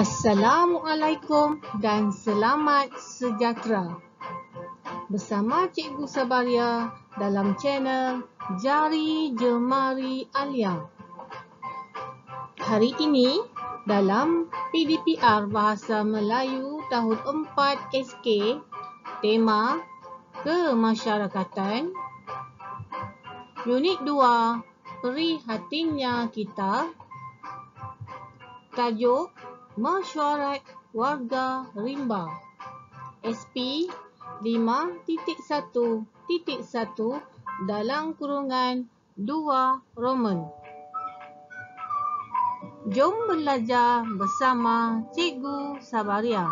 Assalamualaikum dan selamat sejahtera. Bersama Cikgu Sabaria dalam channel Jari Jemari Alia. Hari ini dalam PDPR Bahasa Melayu tahun 4 SK, tema Kemasyarakatan, Unit 2, Prihatinnya Kita, tajuk Mesyuarat Warga Rimba, SP 5.1.1 dalam kurungan 2 Roman. Jom belajar bersama Cikgu Sabaria.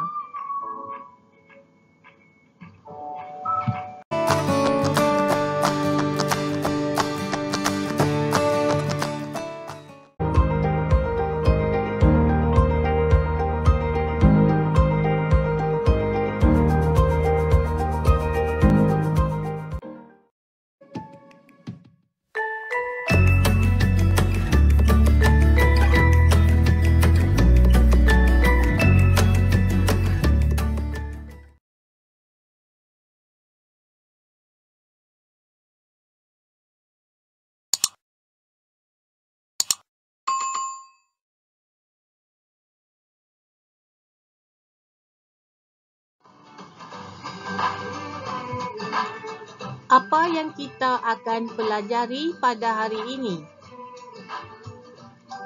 Apa yang kita akan pelajari pada hari ini?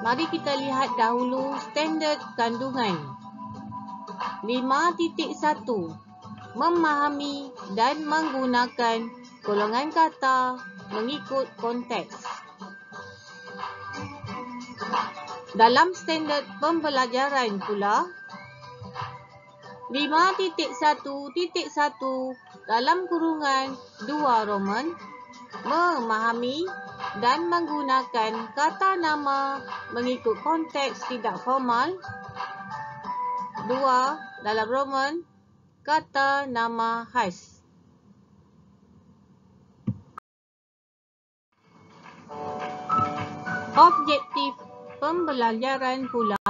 Mari kita lihat dahulu standard kandungan. 5.1. Memahami dan menggunakan golongan kata mengikut konteks. Dalam standard pembelajaran pula, 5.1.1 dalam kurungan 2 Roman, memahami dan menggunakan kata nama mengikut konteks tidak formal. 2 dalam Roman, kata nama khas. Objektif pembelajaran pula,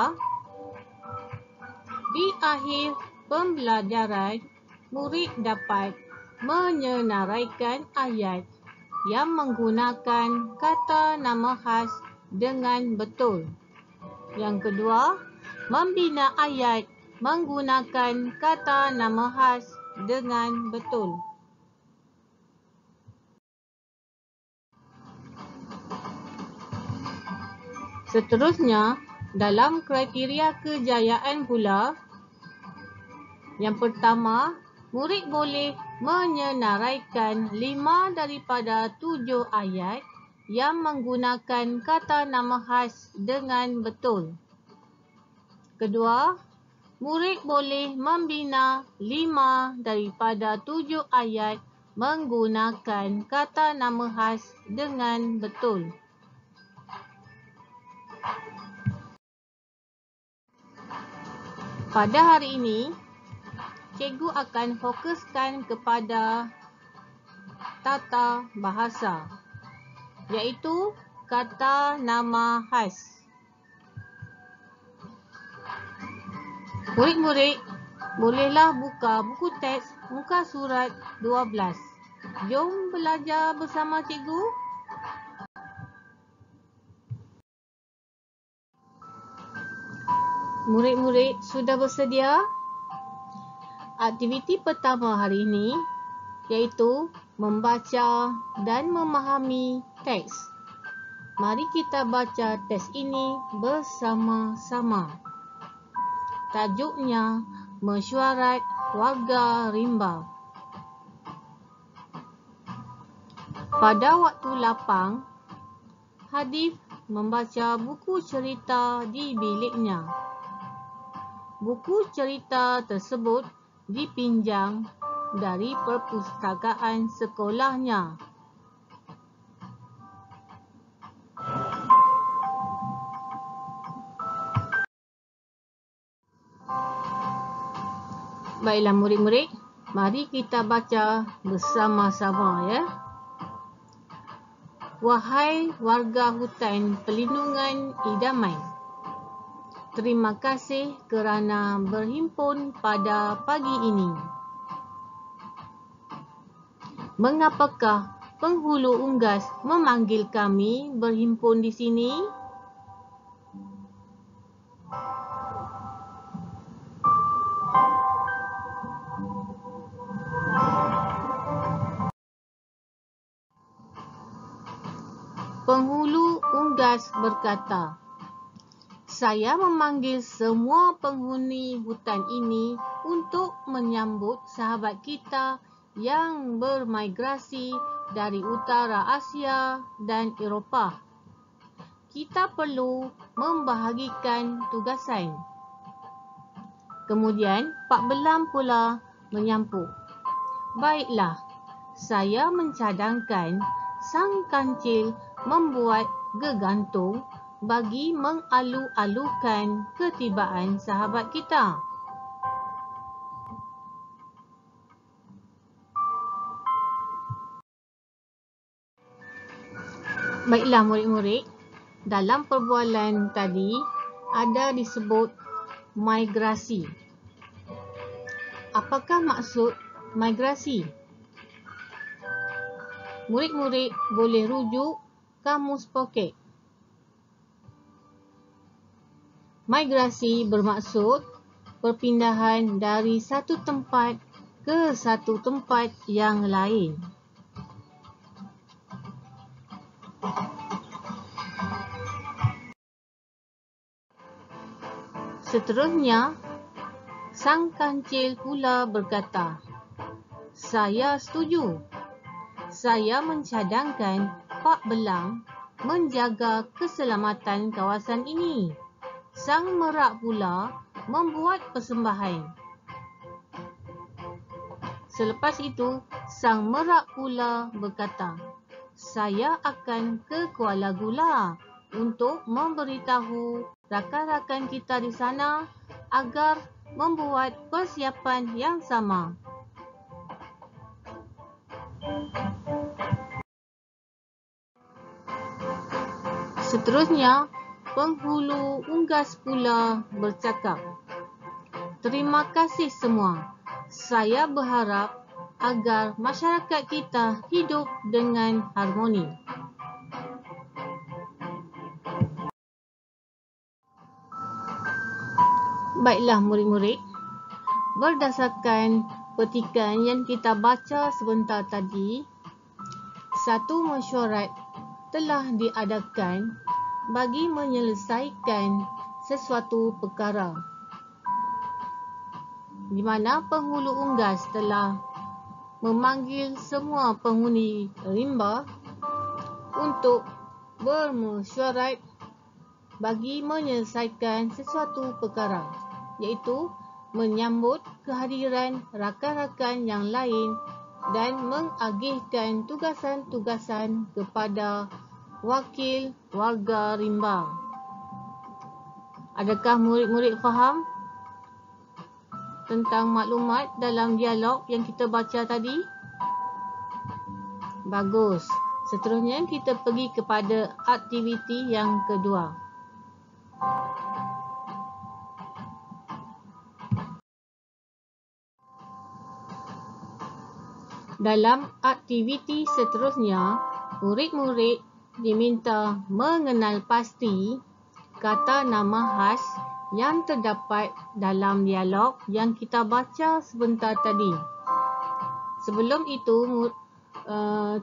di akhir pembelajaran, murid dapat menyenaraikan ayat yang menggunakan kata nama khas dengan betul. Yang kedua, membina ayat menggunakan kata nama khas dengan betul. Seterusnya, dalam kriteria kejayaan pula, yang pertama, murid boleh menyenaraikan 5 daripada 7 ayat yang menggunakan kata nama khas dengan betul. Kedua, murid boleh membina 5 daripada 7 ayat menggunakan kata nama khas dengan betul. Pada hari ini, cikgu akan fokuskan kepada tata bahasa, iaitu kata nama khas. Murid-murid bolehlah buka buku teks muka surat 12. Jom belajar bersama cikgu. Murid-murid sudah bersedia? Aktiviti pertama hari ini iaitu membaca dan memahami teks. Mari kita baca teks ini bersama-sama. Tajuknya Mesyuarat Warga Rimba. Pada waktu lapang, Hadif membaca buku cerita di biliknya. Buku cerita tersebut dipinjam dari perpustakaan sekolahnya. Baiklah murid-murid, mari kita baca bersama-sama ya. Wahai warga hutan pelindungan idaman, Terima kasih kerana berhimpun pada pagi ini. Mengapakah penghulu unggas memanggil kami berhimpun di sini? Penghulu unggas berkata, "Saya memanggil semua penghuni hutan ini untuk menyambut sahabat kita yang bermigrasi dari utara Asia dan Eropah. Kita perlu membahagikan tugasan." Kemudian Pak Belam pula menyampuk, "Baiklah, saya mencadangkan Sang Kancil membuat gegantung bagi mengalu-alukan ketibaan sahabat kita." Baiklah murid-murid, dalam perbualan tadi ada disebut migrasi. Apakah maksud migrasi? Murid-murid boleh rujuk Kamus Poket. Migrasi bermaksud perpindahan dari satu tempat ke satu tempat yang lain. Seterusnya, Sang Kancil pula berkata, "Saya setuju. Saya mencadangkan Pak Belang menjaga keselamatan kawasan ini." Sang Merak pula membuat persembahan. Selepas itu, Sang Merak pula berkata, "Saya akan ke Kuala Gula untuk memberitahu rakan-rakan kita di sana agar membuat persiapan yang sama." Seterusnya, penghulu unggas pula bercakap, "Terima kasih semua. Saya berharap agar masyarakat kita hidup dengan harmoni." Baiklah murid-murid, berdasarkan petikan yang kita baca sebentar tadi, satu mesyuarat telah diadakan bagi menyelesaikan sesuatu perkara, di mana penghulu unggas telah memanggil semua penghuni rimba untuk bermesyuarat bagi menyelesaikan sesuatu perkara, iaitu menyambut kehadiran rakan-rakan yang lain dan mengagihkan tugasan-tugasan kepada wakil warga rimba. Adakah murid-murid faham tentang maklumat dalam dialog yang kita baca tadi? Bagus. Seterusnya kita pergi kepada aktiviti yang kedua. Dalam aktiviti seterusnya, murid-murid diminta mengenal pasti kata nama khas yang terdapat dalam dialog yang kita baca sebentar tadi. Sebelum itu,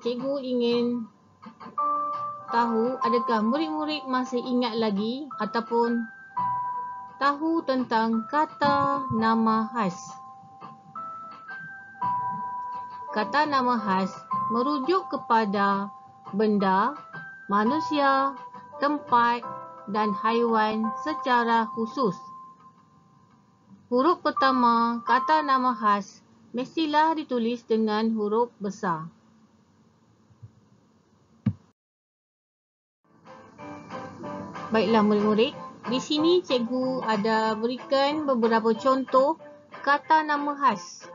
cikgu ingin tahu adakah murid-murid masih ingat lagi ataupun tahu tentang kata nama khas. Kata nama khas merujuk kepada benda, manusia, tempat dan haiwan secara khusus. Huruf pertama kata nama khas mestilah ditulis dengan huruf besar. Baiklah murid-murid, di sini cikgu ada berikan beberapa contoh kata nama khas.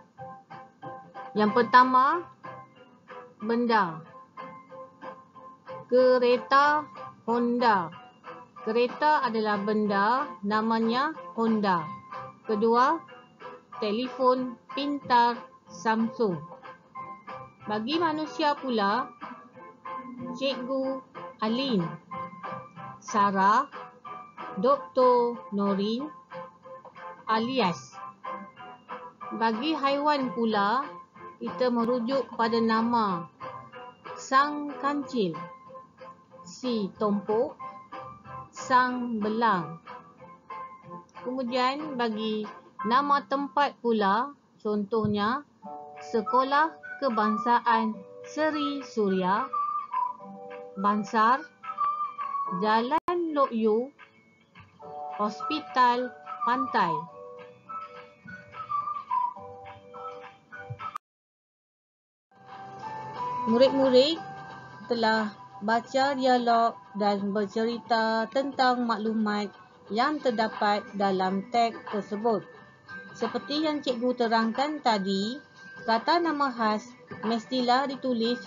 Yang pertama, benda. Kereta Honda. Kereta adalah benda, namanya Honda. Kedua, telefon pintar Samsung. Bagi manusia pula, Cikgu Alin, Sarah, Dr. Norin, alias. Bagi haiwan pula, kita merujuk kepada nama Sang Kancil, si Tompok, Sang Belang. Kemudian bagi nama tempat pula, contohnya Sekolah Kebangsaan Seri Suria, Bansar, Jalan Lok Yu, Hospital Pantai. Murid-murid telah baca dialog dan bercerita tentang maklumat yang terdapat dalam teks tersebut. Seperti yang cikgu terangkan tadi, kata nama khas mestilah ditulis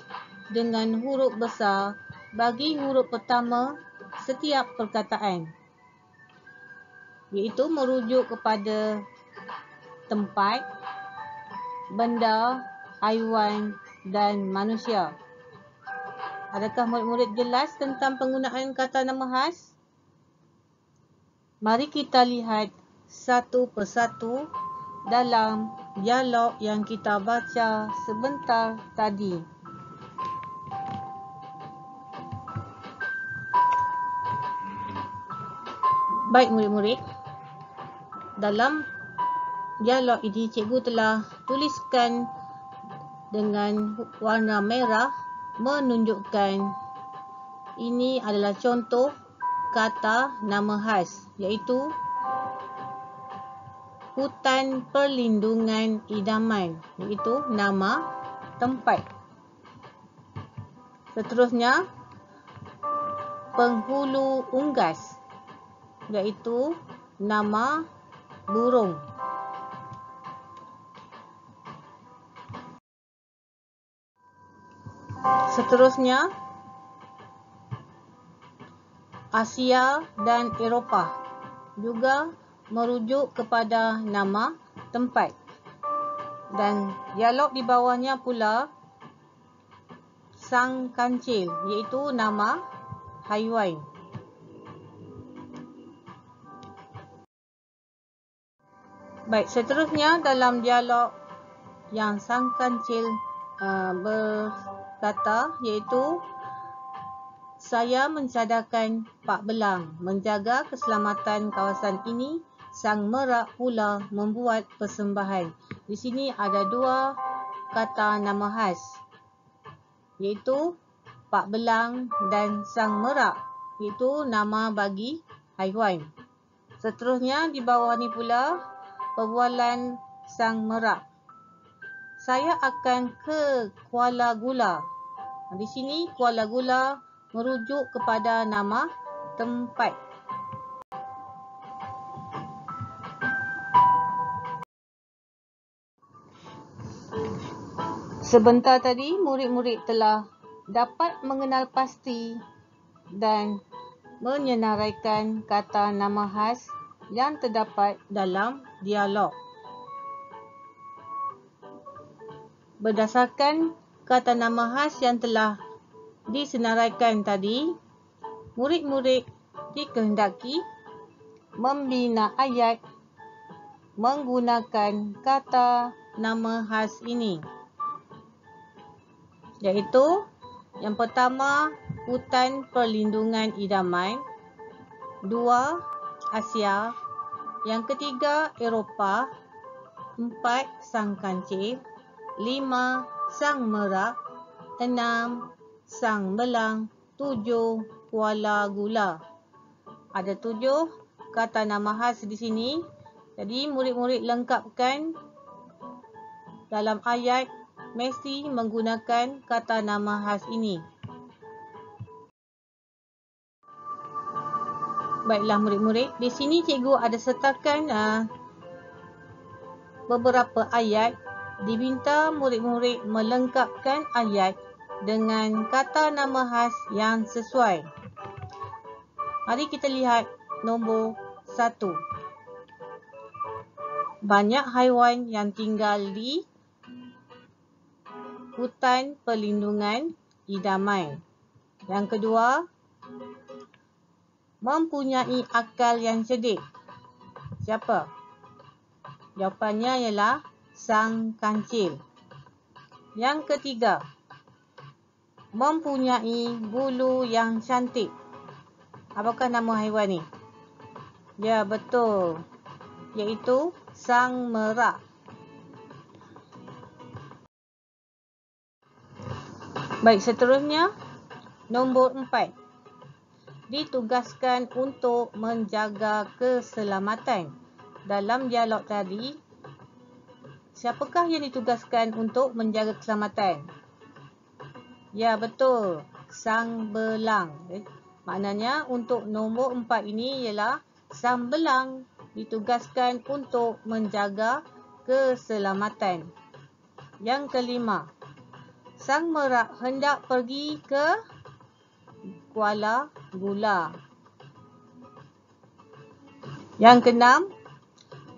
dengan huruf besar bagi huruf pertama setiap perkataan, iaitu merujuk kepada tempat, benda, haiwan dan manusia. Adakah murid-murid jelas tentang penggunaan kata nama khas? Mari kita lihat satu persatu dalam dialog yang kita baca sebentar tadi. Baik murid-murid, dalam dialog ini cikgu telah tuliskan dengan warna merah menunjukkan ini adalah contoh kata nama khas, iaitu Hutan Perlindungan Idaman, iaitu nama tempat. Seterusnya, Penghulu Unggas, iaitu nama burung. Seterusnya, Asia dan Eropah, juga merujuk kepada nama tempat. Dan dialog di bawahnya pula Sang Kancil, iaitu nama haiwan. Baik, seterusnya dalam dialog yang Sang Kancil berkata, iaitu saya mencadarkan Pak Belang menjaga keselamatan kawasan ini. Sang Merak pula membuat persembahan. Di sini ada dua kata nama khas, iaitu Pak Belang dan Sang Merak, iaitu nama bagi haiwan. Seterusnya di bawah ni pula perbualan Sang Merak. Saya akan ke Kuala Gula. Di sini Kuala Gula merujuk kepada nama tempat. Sebentar tadi murid-murid telah dapat mengenal pasti dan menyenaraikan kata nama khas yang terdapat dalam dialog. Berdasarkan kata nama khas yang telah disenaraikan tadi, murid-murid dikehendaki membina ayat menggunakan kata nama khas ini, iaitu yang pertama Hutan Perlindungan Idaman, 2 Asia, yang ketiga Eropah, 4 Sang Kancil, 5 Sang Merak, 6 Sang Belang, 7 Kuala Gula. Ada 7 kata nama khas di sini. Jadi murid-murid lengkapkan dalam ayat mesti menggunakan kata nama khas ini. Baiklah murid-murid, di sini cikgu ada sertakan beberapa ayat. Diminta murid-murid melengkapkan ayat dengan kata nama khas yang sesuai. Mari kita lihat nombor 1. Banyak haiwan yang tinggal di hutan perlindungan idaman. Yang kedua, mempunyai akal yang cerdik. Siapa? Jawapannya ialah sang kancil. Yang ketiga, mempunyai bulu yang cantik. Apakah nama haiwan ni? Ya, betul. Iaitu sang merak. Baik, seterusnya nombor 4. Ditugaskan untuk menjaga keselamatan. Dalam dialog tadi, siapakah yang ditugaskan untuk menjaga keselamatan? Ya, betul. Sang belang. Maknanya untuk nombor 4 ini ialah sang belang ditugaskan untuk menjaga keselamatan. Yang kelima, sang merak hendak pergi ke Kuala Gula. Yang keenam,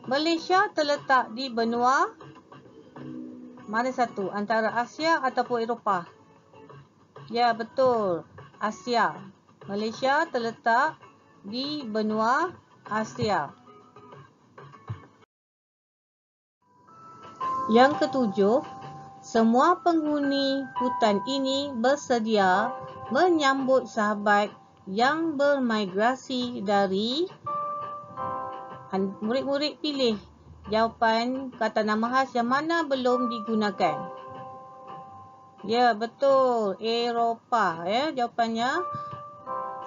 Malaysia terletak di benua mana satu? Antara Asia ataupun Eropah? Ya, betul. Asia. Malaysia terletak di benua Asia. Yang ketujuh, semua penghuni hutan ini bersedia menyambut sahabat yang bermigrasi dari... Murid-murid pilih jawapan kata nama khas yang mana belum digunakan. Ya, betul. Eropah. Jawapannya,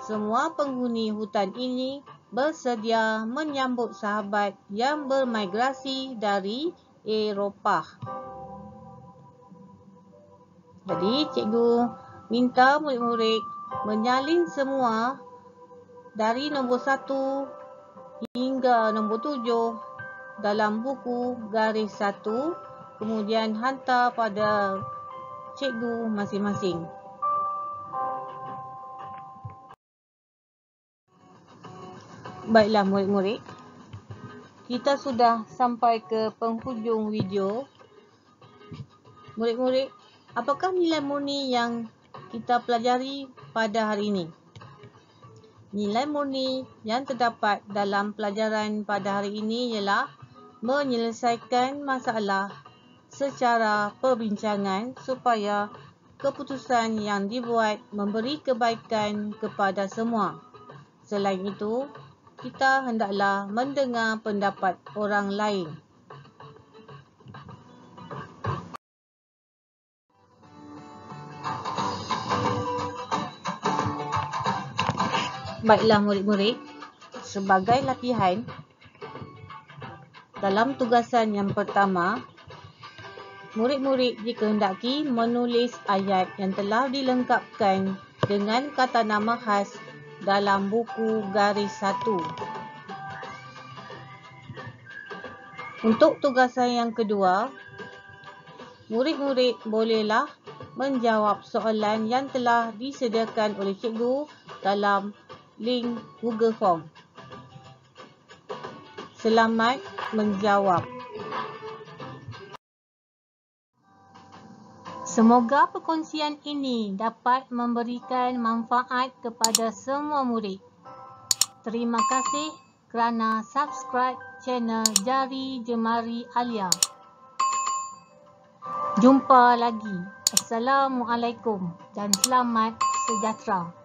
semua penghuni hutan ini bersedia menyambut sahabat yang bermigrasi dari Eropah. Jadi, cikgu minta murid-murid menyalin semua dari nombor 1 hingga nombor 7 dalam buku garis 1, kemudian hantar pada cikgu masing-masing. Baiklah murid-murid, kita sudah sampai ke penghujung video. Murid-murid, apakah nilai murni yang kita pelajari pada hari ini? Nilai murni yang terdapat dalam pelajaran pada hari ini ialah menyelesaikan masalah secara perbincangan supaya keputusan yang dibuat memberi kebaikan kepada semua. Selain itu, kita hendaklah mendengar pendapat orang lain. Baiklah murid-murid, sebagai latihan, dalam tugasan yang pertama, murid-murid dikehendaki menulis ayat yang telah dilengkapkan dengan kata nama khas dalam buku garis 1. Untuk tugasan yang kedua, murid-murid bolehlah menjawab soalan yang telah disediakan oleh cikgu dalam link Google Form. Selamat menjawab. Semoga perkongsian ini dapat memberikan manfaat kepada semua murid. Terima kasih kerana subscribe channel Jari Jemari Alia. Jumpa lagi. Assalamualaikum dan selamat sejahtera.